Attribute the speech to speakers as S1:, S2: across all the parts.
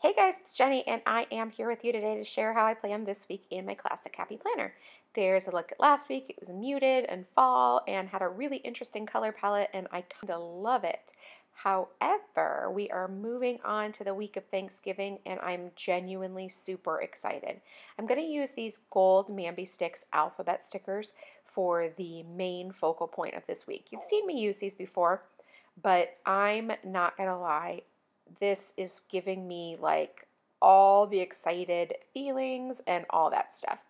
S1: Hey guys, it's Jenny, and I am here with you today to share how I planned this week in my Classic Happy Planner. There's a look at last week. It was muted and fall and had a really interesting color palette, and I kind of love it. However, we are moving on to the week of Thanksgiving, and I'm genuinely super excited. I'm going to use these gold Mambi Sticks alphabet stickers for the main focal point of this week. You've seen me use these before, but I'm not going to lie, this is giving me like all the excited feelings and all that stuff.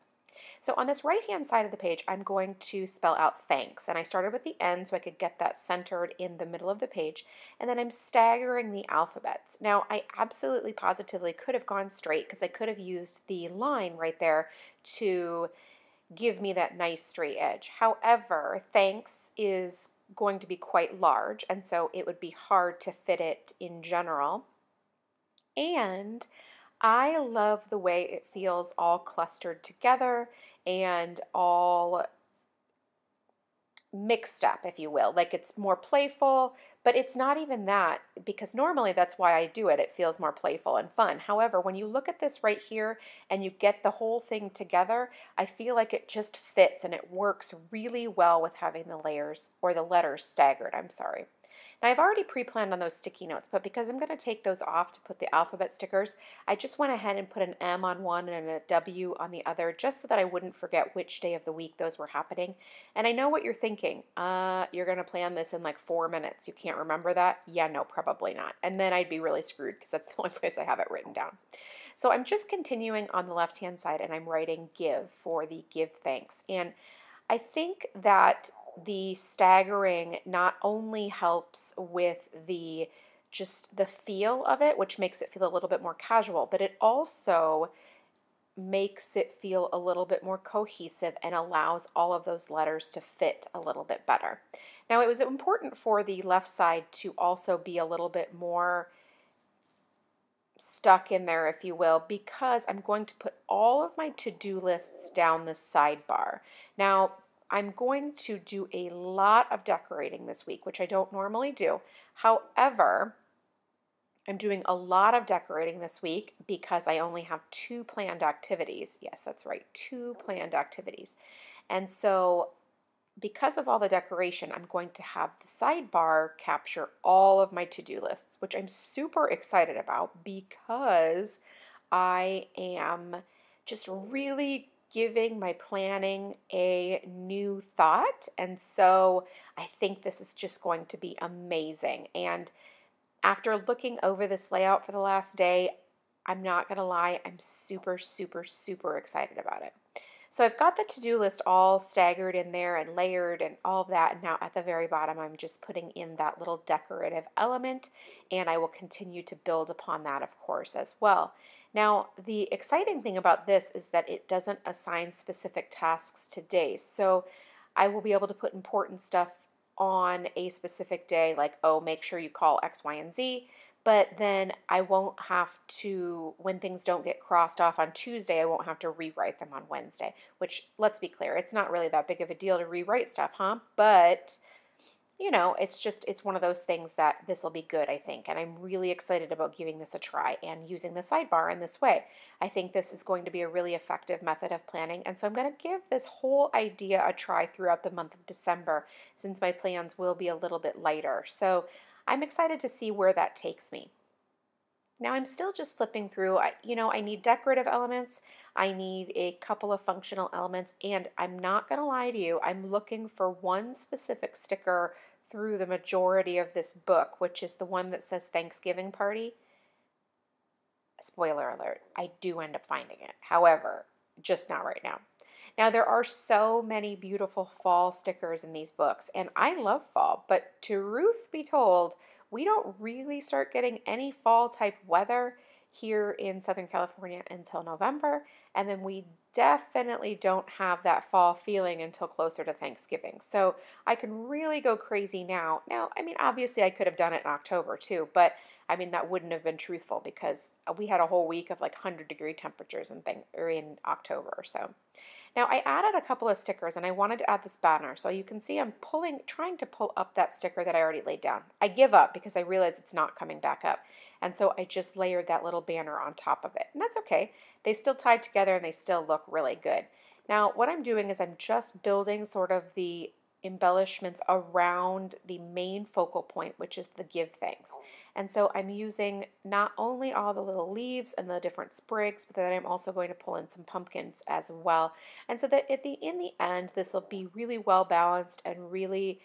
S1: So on this right hand side of the page, I'm going to spell out thanks. And I started with the N so I could get that centered in the middle of the page. And then I'm staggering the alphabets. Now, I absolutely positively could have gone straight because I could have used the line right there to give me that nice straight edge. However, thanks is going to be quite large, and so it would be hard to fit it in general. And I love the way it feels all clustered together and all mixed up, if you will. Like it's more playful, but it's not even that because normally that's why I do it. It feels more playful and fun. However, when you look at this right here and you get the whole thing together, I feel like it just fits and it works really well with having the layers or the letters staggered. I'm sorry. Now I've already pre-planned on those sticky notes, but because I'm going to take those off to put the alphabet stickers, I just went ahead and put an M on one and a W on the other just so that I wouldn't forget which day of the week those were happening. And I know what you're thinking. You're going to plan this in like 4 minutes. You can't remember that? Yeah, no, probably not. And then I'd be really screwed because that's the only place I have it written down. So I'm just continuing on the left-hand side and I'm writing give for the give thanks. And I think that the staggering not only helps with the just the feel of it, which makes it feel a little bit more casual, but it also makes it feel a little bit more cohesive and allows all of those letters to fit a little bit better. Now, it was important for the left side to also be a little bit more stuck in there, if you will, because I'm going to put all of my to-do lists down the sidebar. Now, I'm going to do a lot of decorating this week, which I don't normally do. However, I'm doing a lot of decorating this week because I only have 2 planned activities. Yes, that's right, 2 planned activities. And so because of all the decoration, I'm going to have the sidebar capture all of my to-do lists, which I'm super excited about because I am just really giving my planning a new thought. And so I think this is just going to be amazing. And after looking over this layout for the last day, I'm not going to lie, I'm super, super, super excited about it. So I've got the to-do list all staggered in there and layered and all of that. And now at the very bottom, I'm just putting in that little decorative element, and I will continue to build upon that, of course, as well. Now, the exciting thing about this is that it doesn't assign specific tasks to days. So I will be able to put important stuff on a specific day, like, oh, make sure you call X, Y, and Z. But then I won't have to, when things don't get crossed off on Tuesday, I won't have to rewrite them on Wednesday, which, let's be clear, it's not really that big of a deal to rewrite stuff, huh? But, you know, it's one of those things that this will be good, I think. And I'm really excited about giving this a try and using the sidebar in this way. I think this is going to be a really effective method of planning. And so I'm going to give this whole idea a try throughout the month of December, since my plans will be a little bit lighter. So I'm excited to see where that takes me. Now I'm still just flipping through. I need decorative elements. I need a couple of functional elements, and I'm not going to lie to you, I'm looking for one specific sticker through the majority of this book, which is the one that says Thanksgiving Party. Spoiler alert, I do end up finding it. However, just not right now. Now, there are so many beautiful fall stickers in these books, and I love fall, but to Ruth be told, we don't really start getting any fall type weather here in Southern California until November, and then we definitely don't have that fall feeling until closer to Thanksgiving. So I can really go crazy now. Now, I mean, obviously I could have done it in October too, but I mean, that wouldn't have been truthful because we had a whole week of like 100-degree temperatures and in October or so. Now I added a couple of stickers and I wanted to add this banner. So you can see I'm trying to pull up that sticker that I already laid down. I give up because I realize it's not coming back up. And so I just layered that little banner on top of it. And that's okay. They still tied together and they still look really good. Now what I'm doing is I'm just building sort of the embellishments around the main focal point, which is the give thanks. And so I'm using not only all the little leaves and the different sprigs, but then I'm also going to pull in some pumpkins as well. And so that in the end, this will be really well balanced and really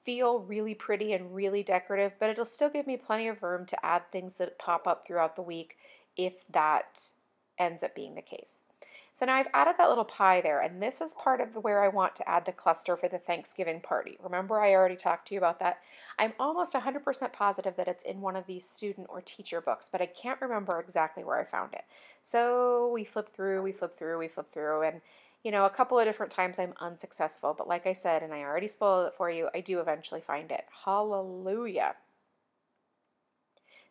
S1: feel really pretty and really decorative, but it'll still give me plenty of room to add things that pop up throughout the week if that ends up being the case. So now I've added that little pie there, and this is part of where I want to add the cluster for the Thanksgiving party. Remember I already talked to you about that? I'm almost 100% positive that it's in one of these student or teacher books, but I can't remember exactly where I found it. So we flip through, we flip through, we flip through, and a couple of different times I'm unsuccessful, but like I said, and I already spoiled it for you, I do eventually find it. Hallelujah.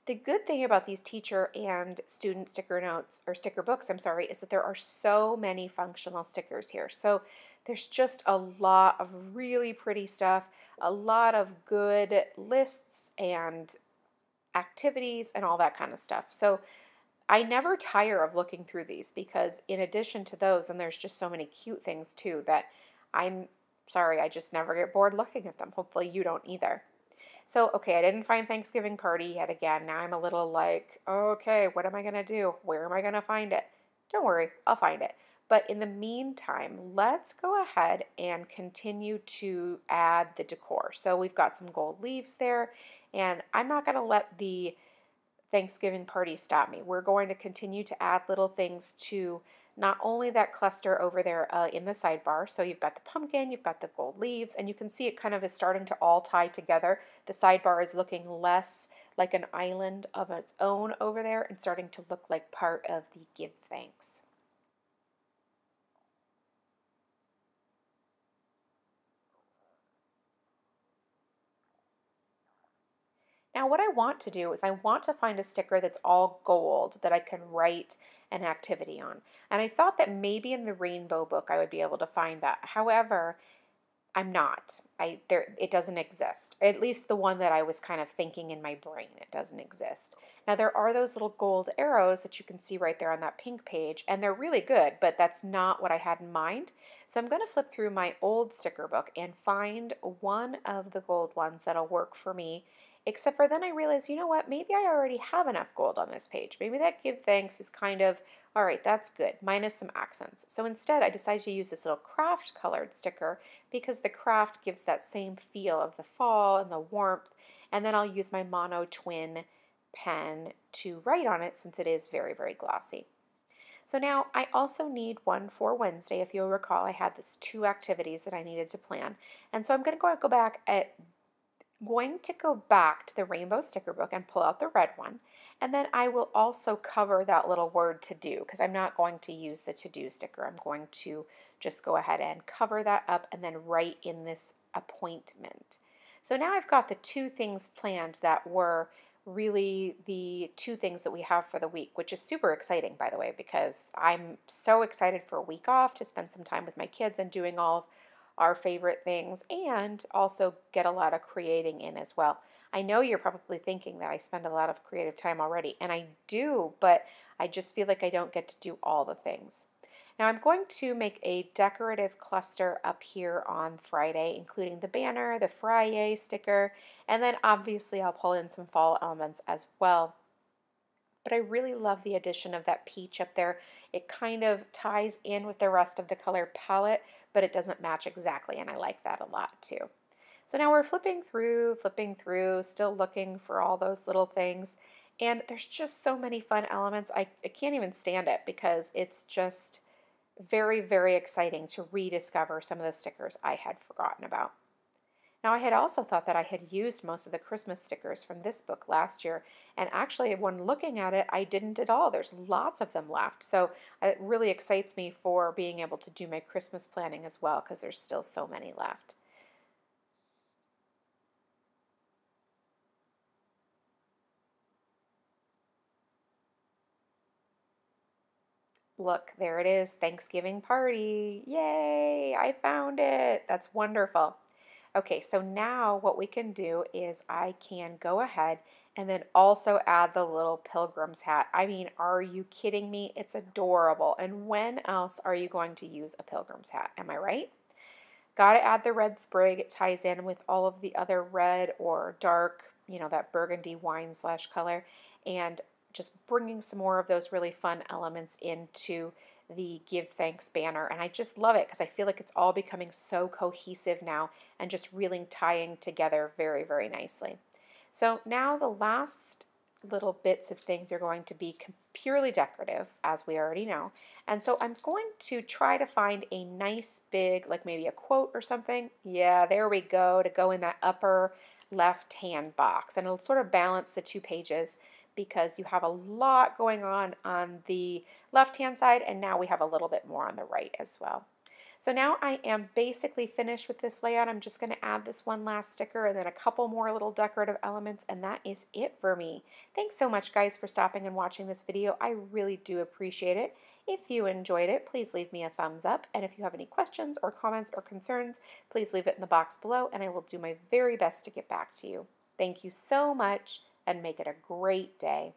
S1: The good thing about these teacher and student sticker notes, or sticker books, I'm sorry, is that there are so many functional stickers here. So there's just a lot of really pretty stuff, a lot of good lists and activities and all that kind of stuff. So I never tire of looking through these because in addition to those, and there's just so many cute things too that I'm sorry, I just never get bored looking at them. Hopefully you don't either. So, okay, I didn't find Thanksgiving party yet again. Now I'm a little like, okay, what am I going to do? Where am I going to find it? Don't worry, I'll find it. But in the meantime, let's go ahead and continue to add the decor. So we've got some gold leaves there, and I'm not going to let the Thanksgiving party stop me. We're going to continue to add little things to not only that cluster over there in the sidebar. So you've got the pumpkin, you've got the gold leaves, and you can see it kind of is starting to all tie together. The sidebar is looking less like an island of its own over there and starting to look like part of the give thanks. Now what I want to do is I want to find a sticker that's all gold that I can write an activity on. And I thought that maybe in the rainbow book I would be able to find that. However, I'm not. It doesn't exist. At least the one that I was kind of thinking in my brain, it doesn't exist. Now there are those little gold arrows that you can see right there on that pink page, and they're really good, but that's not what I had in mind. So I'm going to flip through my old sticker book and find one of the gold ones that'll work for me. Except for then I realized, you know what, maybe I already have enough gold on this page. Maybe that give thanks is kind of, all right, that's good, minus some accents. So instead I decided to use this little craft colored sticker because the craft gives that same feel of the fall and the warmth. And then I'll use my mono twin pen to write on it since it is very, very glossy. So now I also need one for Wednesday. If you'll recall, I had these two activities that I needed to plan. And so I'm going to go back to the rainbow sticker book and pull out the red one. And then I will also cover that little word to do because I'm not going to use the to do sticker. I'm going to just go ahead and cover that up and then write in this appointment. So now I've got the two things planned that were really the two things that we have for the week, which is super exciting, by the way, because I'm so excited for a week off to spend some time with my kids and doing all of our favorite things and also get a lot of creating in as well. I know you're probably thinking that I spend a lot of creative time already, and I do, but I just feel like I don't get to do all the things. Now I'm going to make a decorative cluster up here on Friday, including the banner, the Friday sticker, and then obviously I'll pull in some fall elements as well. But I really love the addition of that peach up there. It kind of ties in with the rest of the color palette, but it doesn't match exactly, and I like that a lot too. So now we're flipping through, still looking for all those little things. And there's just so many fun elements. I can't even stand it because it's just very, very exciting to rediscover some of the stickers I had forgotten about. Now, I had also thought that I had used most of the Christmas stickers from this book last year, and actually, when looking at it, I didn't at all. There's lots of them left, so it really excites me for being able to do my Christmas planning as well, because there's still so many left. Look, there it is, Thanksgiving party. Yay, I found it. That's wonderful. Okay, so now what we can do is I can go ahead and then also add the little pilgrim's hat. I mean, are you kidding me? It's adorable. And when else are you going to use a pilgrim's hat? Am I right? Got to add the red sprig. It ties in with all of the other red or dark, that burgundy wine slash color. And just bringing some more of those really fun elements into the Give Thanks banner. And I just love it because I feel like it's all becoming so cohesive now and just really tying together very, very nicely. So now the last little bits of things are going to be purely decorative, as we already know. And so I'm going to try to find a nice big, like maybe a quote or something. Yeah, there we go, to go in that upper left-hand box. And it'll sort of balance the two pages because you have a lot going on the left-hand side, and now we have a little bit more on the right as well. So now I am basically finished with this layout. I'm just going to add this one last sticker and then a couple more little decorative elements, and that is it for me. Thanks so much, guys, for stopping and watching this video. I really do appreciate it. If you enjoyed it, please leave me a thumbs up, and if you have any questions or comments or concerns, please leave it in the box below, and I will do my very best to get back to you. Thank you so much, and make it a great day.